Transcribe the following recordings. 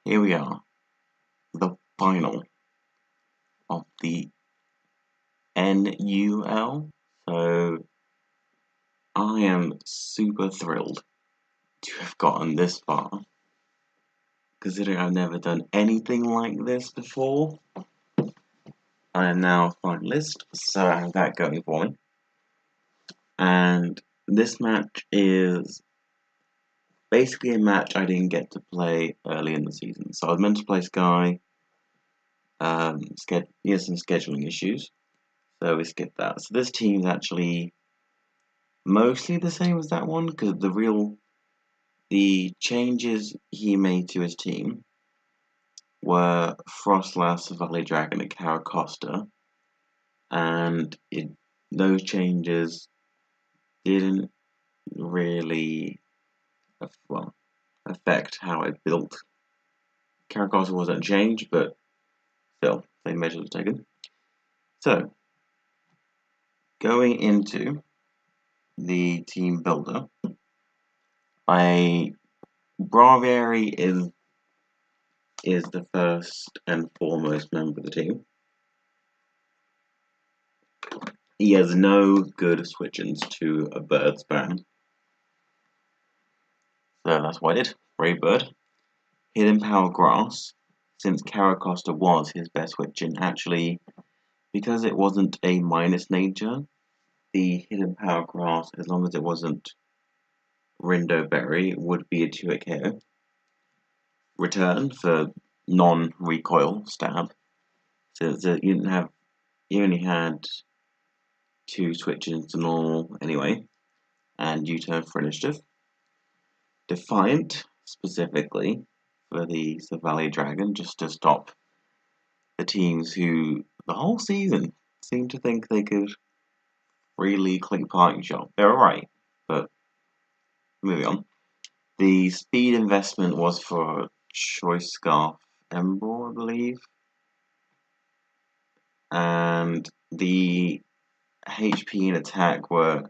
here we are, the final of the NUL. So I am super thrilled to have gotten this far, considering I've never done anything like this before. I am now a finalist, so I have that going for me. And this match is basically a match I didn't get to play early in the season. So I was meant to play Sky. He has some scheduling issues, so we skipped that. So this team's actually mostly the same as that one, because the changes he made to his team were Frostlass, Valley Dragon, and Caracosta, and those changes didn't really affect how I built. Caracosta wasn't changed, but still, same measures were taken. So, going into the team builder, Braviary is the first and foremost member of the team. He has no good switch-ins to a bird spam. So that's what I did. Brave Bird. Hidden Power Grass, since Caracosta was his best switch-in, actually, because it wasn't a minus nature, the Hidden Power Grass, as long as it wasn't Rindo Berry, would be a 2-hit KO. Return for non-recoil stab. So you only had 2 switches to normal anyway, and U-turn for initiative. Defiant, specifically, for the Valley Dragon, just to stop the teams who, the whole season, seemed to think they could freely click Parting Shot. They were right, but moving on. The speed investment was for Choice Scarf Ember, I believe. And the HP and attack were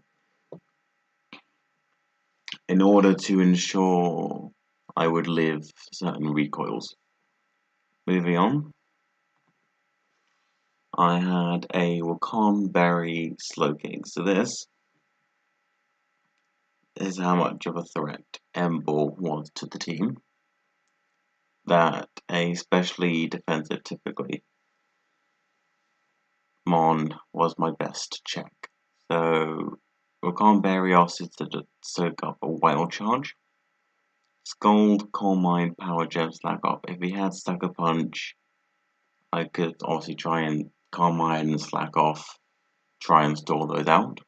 in order to ensure I would live certain recoils. Moving on, I had a Wakon Berry Slowking. So this is how much of a threat Ember was to the team. That a specially defensive, typically, Mon was my best check. So Wakon Berry also to soak up a Wild Charge. Scald, Coal Mine, Power Gem, Slack Off. If he had Sucker Punch, I could obviously try and Coal Mine and Slack Off, try and stall those out.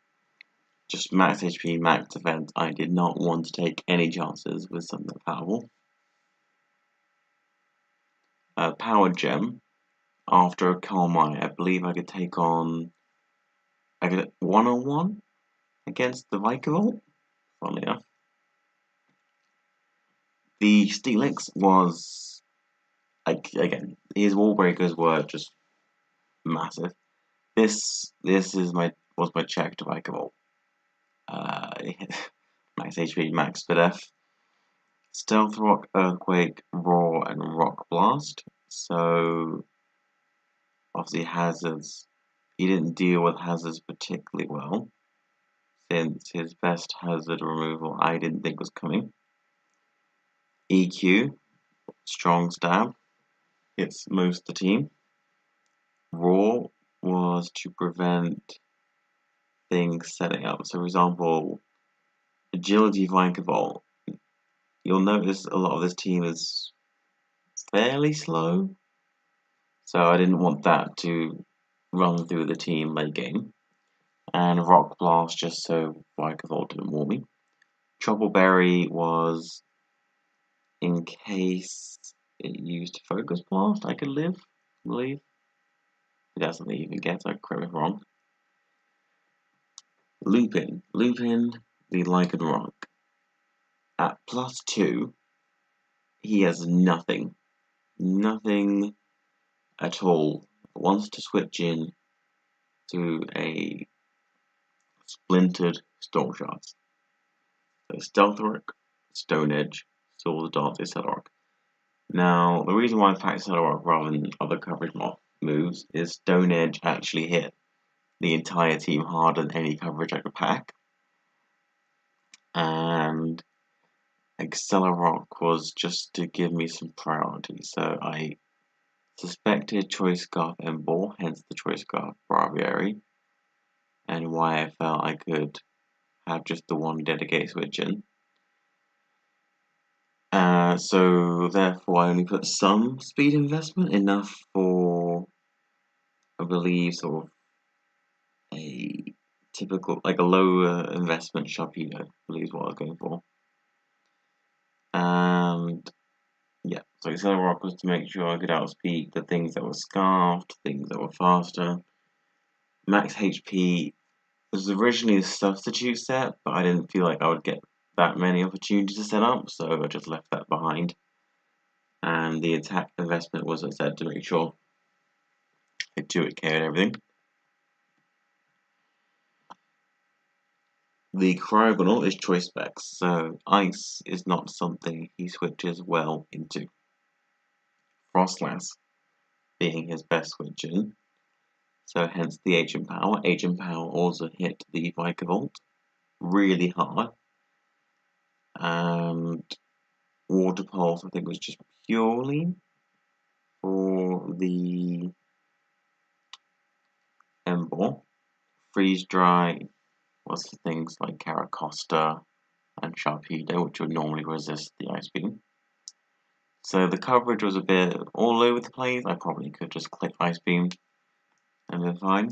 Just max HP, max defense. I did not want to take any chances with something powerful. Power Gem. After a Coal Mine, I believe I could take on. I could 1-on-1 against the Vikavolt. Funnily enough. The Steelix was, again, his wall breakers were just massive. This was my check to Vikavolt. Max HP, max speed F. Stealth Rock, Earthquake, Roar, and Rock Blast. So obviously hazards. He didn't deal with hazards particularly well, since his best hazard removal I didn't think was coming. EQ, strong stab, hits most of the team. Roar was to prevent things setting up. So, for example, Agility Vikavolt. You'll notice a lot of this team is fairly slow, so I didn't want that to run through the team late game. And Rock Blast just so Vikavolt didn't warn me. Troubleberry was in case it used Focus Blast, I could live, I believe. It doesn't even get, I correct me if wrong. Lupin, the Lycanroc. At +2, he has nothing at all. Wants to switch in to a splintered Storm Shards. So Stealth Rock, Stone Edge, Sword Dart, etc. Now, the reason why I packed Celerock rather than other coverage moves is Stone Edge actually hit the entire team harder than any coverage I could pack. And Accelerock was just to give me some priority. So I suspected Choice Scarf and Ball, hence the Choice Scarf Braviary, and why I felt I could have just the one dedicated switch in. So therefore I only put some speed investment, enough for, I believe, sort of a typical, like a lower investment Sharpedo, I believe is what I was going for. And yeah, so Accelerock was to make sure I could outspeed the things that were scarfed, things that were faster. Max HP was originally a substitute set, but I didn't feel like I would get that many opportunities to set up, so I just left that behind. And the attack investment was, as I said, to make sure I 2-hit KO'd everything. The Cryogonal is choice specs, so Ice is not something he switches well into. Frostlass being his best switch in, so hence the Agent Power. Agent Power also hit the Vikavolt really hard, and Water Pulse I think was just purely for the Ember. Freeze Dry was for things like Caracosta and Sharpedo, which would normally resist the Ice Beam. So the coverage was a bit all over the place. I probably could just click Ice Beam and be fine.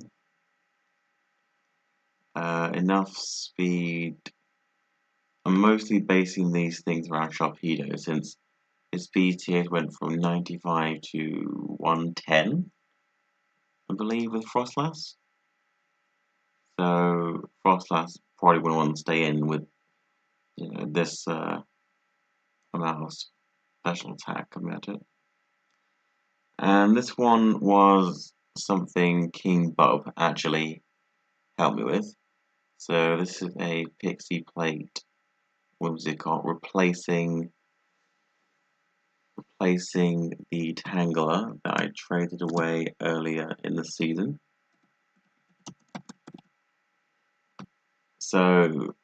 Enough speed. I'm mostly basing these things around Sharpedo since his speed tiers went from 95 to 110, I believe, with Frostlass. So Frostlass probably wouldn't want to stay in with this amount of special attack coming at it. And this one was something King Bub actually helped me with. So this is a Pixie Plate Whimsicott replacing the Tangler that I traded away earlier in the season. So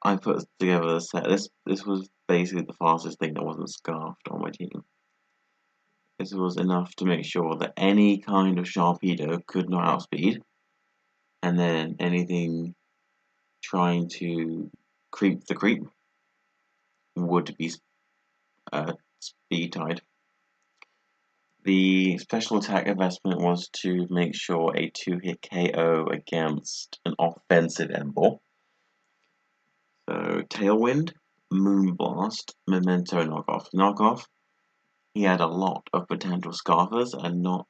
I put together a set. This was basically the fastest thing that wasn't scarfed on my team. This was enough to make sure that any kind of Sharpedo could not outspeed, and then anything trying to creep the creep would be speed tied. The special attack investment was to make sure a 2-hit KO against an offensive Ember. So Tailwind, Moonblast, Memento Knockoff. Knockoff, he had a lot of potential scarfers and not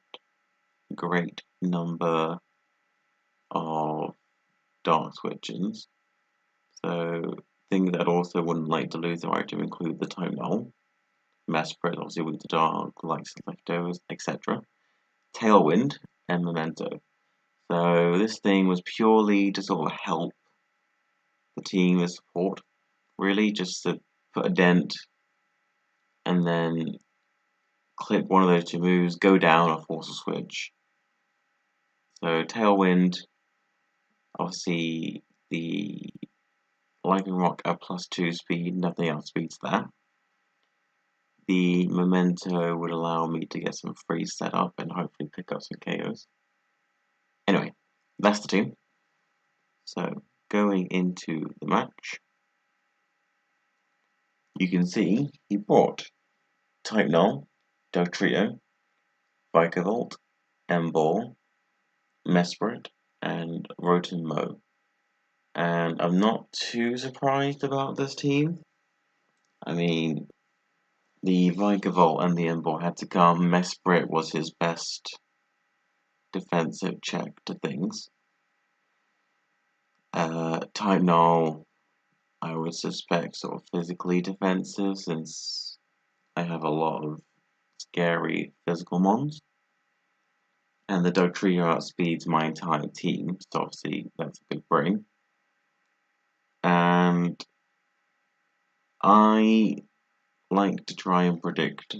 a great number of dark switch-ins. So things that also wouldn't like to lose their item include the Time Null, Mesprit, obviously with the dark, likes leftovers, etc. Tailwind, and Memento. So this thing was purely to sort of help the team with support, really, just to put a dent and then click one of those two moves, go down or force a switch. So Tailwind, obviously the Lightning Rock at +2 speed, nothing else beats that. The Memento would allow me to get some freeze set up and hopefully pick up some KOs. Anyway, that's the team. So going into the match, you can see he brought Type Null, Dugtrio, Vikavolt, Ember, Mesprit, and Rotom. And I'm not too surprised about this team. I mean, the Vikavolt and the Ember had to come. Mesprit was his best defensive check to things. Type Null, I would suspect sort of physically defensive since I have a lot of scary physical mons. And the Dugtrio outspeeds my entire team, so obviously that's a big bring. And I like to try and predict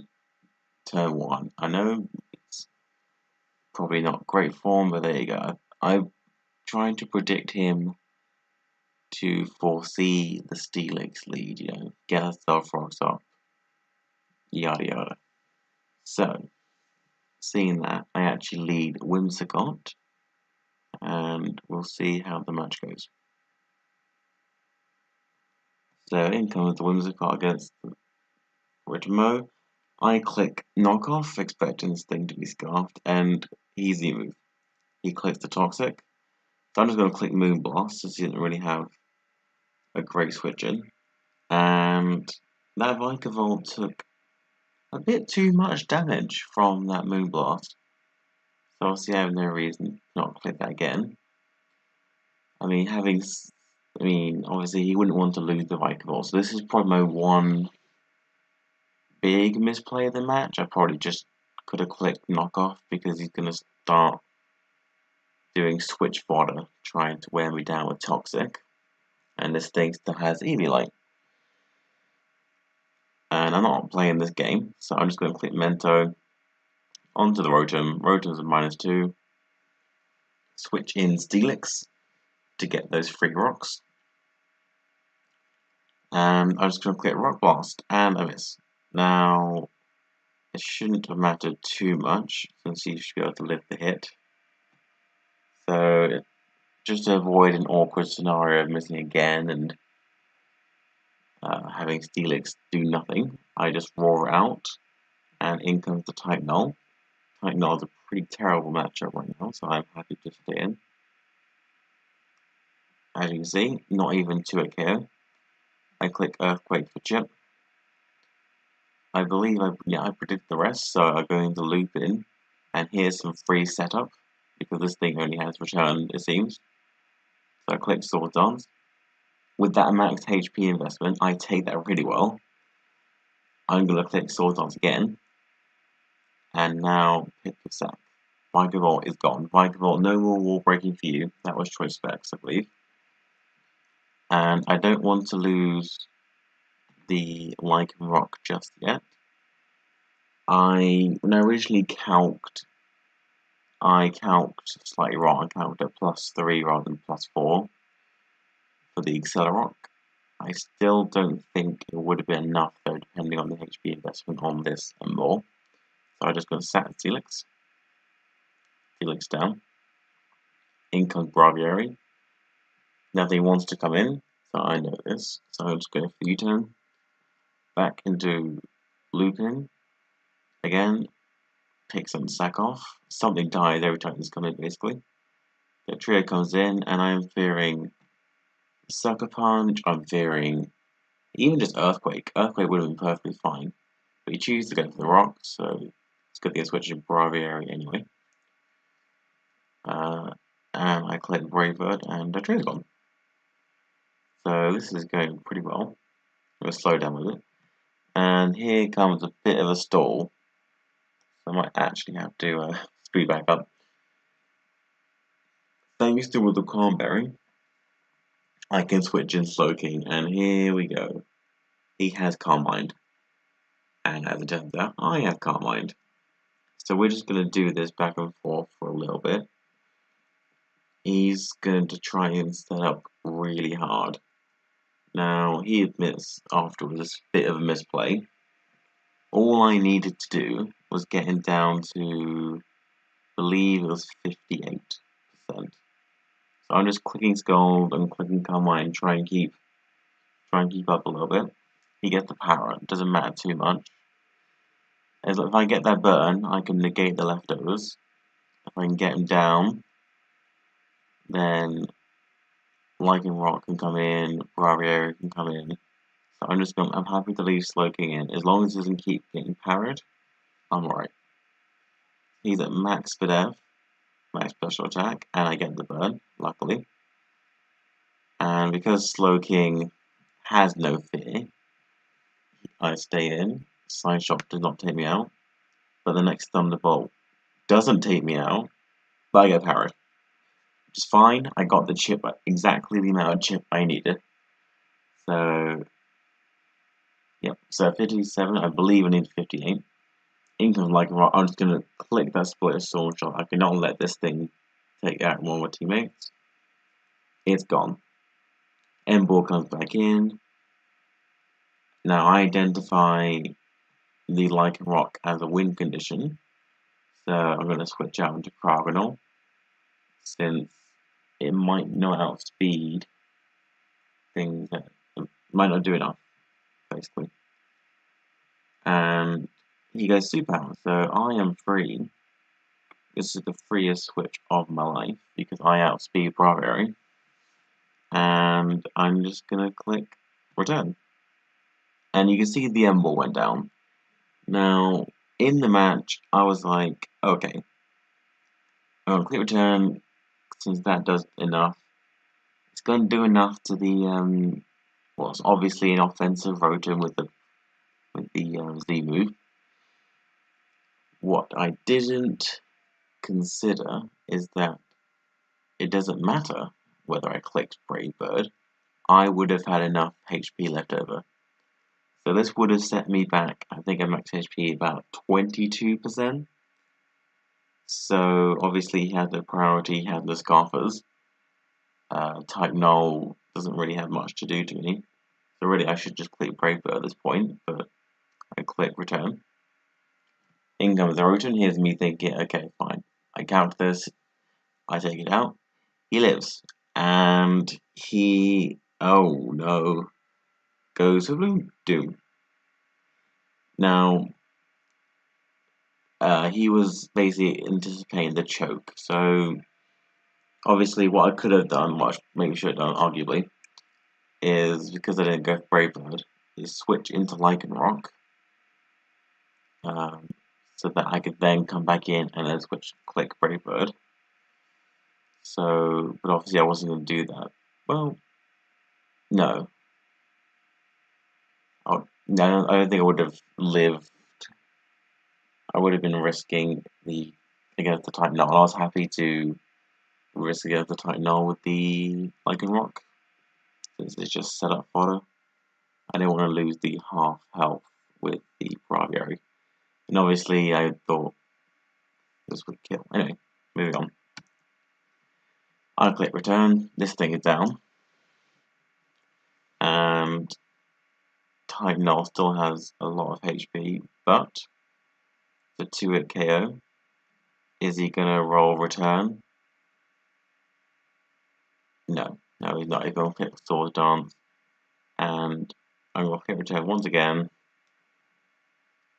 turn 1. I know it's probably not great form, but there you go. I'm trying to predict him to foresee the Steelix lead, you know, get herself rocks up, yada yada. So, seeing that, I actually lead Whimsicott, and we'll see how the match goes. So, in comes the Whimsicott against the Ritmo. I click knockoff, expecting this thing to be scarfed, and easy move. He clicks the Toxic. So I'm just going to click Moonblast, since he didn't really have a great switch in. And that Vikavolt took a bit too much damage from that Moonblast. So obviously I have no reason to not click that again. I mean, obviously he wouldn't want to lose the Vikavolt, so this is probably my one big misplay of the match. I probably just could have clicked knockoff because he's going to start doing switch fodder, trying to wear me down with Toxic. And this thing still has Eviolite. And I'm not playing this game, so I'm just going to click Mento onto the Rotom. Rotom's a -2. Switch in Steelix to get those free rocks. And I'm just going to click Rock Blast, and I miss. Now, it shouldn't have mattered too much, since he should be able to live the hit. So, just to avoid an awkward scenario of missing again and having Steelix do nothing, I just roar out, and in comes the Type Null. Type Null is a pretty terrible matchup right now, so I'm happy to stay in. As you can see, not even 2 at KO. I click Earthquake for chip. I believe I predict the rest, so I'm going to loop in, and here's some free setup, because this thing only has return, it seems. So I click Sword Dance. With that max HP investment, I take that really well. I'm going to click Sword Dance again, and now pick the sack. Vikavolt is gone. Vikavolt, no more wall breaking for you. That was choice specs, I believe. And I don't want to lose the Lichen Rock just yet. When I originally calced, I calced slightly wrong. I calced at +3 rather than +4 for the Accelerock. I still don't think it would have been enough though, depending on the HP investment on this and more. So I'm just going to sack Steelix. Steelix down. In comes Braviary. Nothing wants to come in, so I know this. So I'm just going for U-turn. Back into looping. Again, pick some sack off. Something dies every time this comes in, basically. The trio comes in, and I'm fearing Sucker Punch. I'm fearing even just Earthquake. Earthquake would have been perfectly fine. But you choose to go for the rock, so it's good to get switched to Braviary anyway. And I click Brave Bird, and the trio's gone. So this is going pretty well. I'm going to slow down with it. And here comes a bit of a stall. So I might actually have to speed back up. Thanks to the Calm Berry, I can switch in Slowking, and here we go. He has Calm Mind. And as it turns out, I have Calm Mind. So we're just going to do this back and forth for a little bit. He's going to try and set up really hard. Now, he admits afterwards it's a bit of a misplay. All I needed to do was get him down to, I believe it was 58%. So I'm just clicking Scold and clicking Calm Mind, try and keep up a little bit. He gets the power, it doesn't matter too much. As if I get that burn, I can negate the leftovers. If I can get him down, then Lichen Rock can come in, Braviary can come in. So I'm happy to leave Slowking in. As long as he doesn't keep getting parried, I'm alright. He's at max Spedev, max special attack, and I get the burn, luckily. And because Slowking has no fear, I stay in. Side Shot does not take me out. But the next Thunderbolt doesn't take me out, but I get parried. Which is fine. I got the chip, exactly the amount of chip I needed. So, yep. So 57, I believe I need 58. income like rock. I'm just gonna click that split sword shot. I cannot let this thing take out one of my teammates. It's gone. Ball comes back in. Now I identify the Lycan Rock as a win condition, so I'm going to switch out into Cryogonal, since it might not outspeed things that might not do enough, basically. And he goes superpower, so I am free. This is the freest switch of my life because I outspeed Braviary, and I'm just going to click return. And you can see the Ball went down. Now, in the match, I was like, okay, I'm going to click return, since that does enough. It's going to do enough to the, well, it's obviously an offensive Rotom with the Z move. What I didn't consider is that it doesn't matter whether I clicked Brave Bird, I would have had enough HP left over. So this would have set me back, I think at max HP about 22%. So obviously he had the priority, he had the Scarfers. Type Null doesn't really have much to do to me. So really I should just click Brave Bird at this point, but I click return. In comes the Rotom, here's me thinking, okay, fine. I count this, I take it out, he lives. And he, oh no, goes for Bloom Doom. Now, he was basically anticipating the choke, so obviously what I could have done, what I maybe should have done, arguably, is, because I didn't go for Brave Bird, is switch into Lycan Rock, so that I could then come back in and then click Brave Bird. So, but obviously I wasn't going to do that. Well, no. No, I don't think I would have lived. I would have been risking against the Type Null. I was happy to risk against the Type Null with the Lycan Rock, since it's just set up fodder. I didn't want to lose the half health with the Braviary. And obviously I thought this would kill. Anyway, moving on. I click return, this thing is down. And Type Null still has a lot of HP, but the 2-hit KO. Is he gonna roll return? No, he's not. He's gonna click Sword Dance, and I'm gonna click return once again,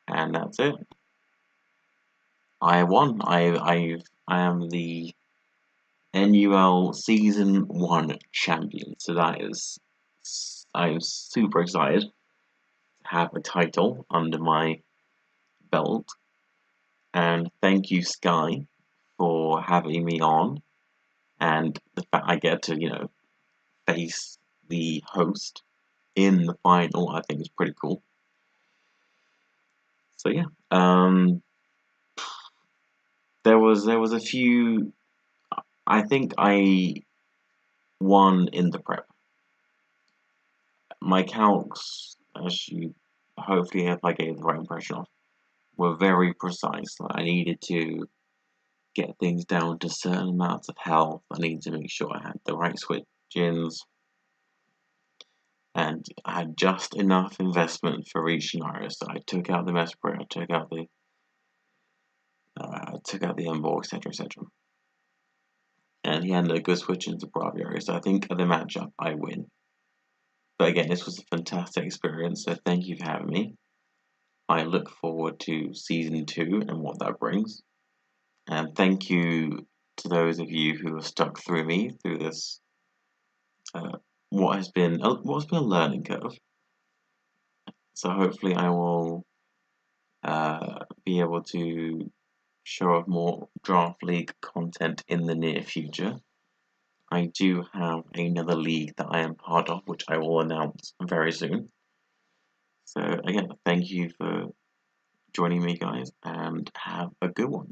and that's it. I won. I am the NUL Season 1 champion. So that is, I am super excited to have a title under my belt. And thank you, Sky, for having me on. And the fact I get to, face the host in the final, I think is pretty cool. So yeah, there was a few. I think I won in the prep. My calcs, as you hopefully if I gave the right impression of, were very precise. I needed to get things down to certain amounts of health. I needed to make sure I had the right switch-ins, and I had just enough investment for each scenario. So I took out the Mesprit, I took out the Ball, etc., etc. And he had a good switch into Braviary, so I think at the matchup I win. But again, this was a fantastic experience, so thank you for having me. I look forward to Season 2 and what that brings. And thank you to those of you who have stuck through me through this, what has been a learning curve. So hopefully I will be able to show off more Draft League content in the near future. I do have another league that I am part of, which I will announce very soon. So again, thank you for joining me, guys, and have a good one.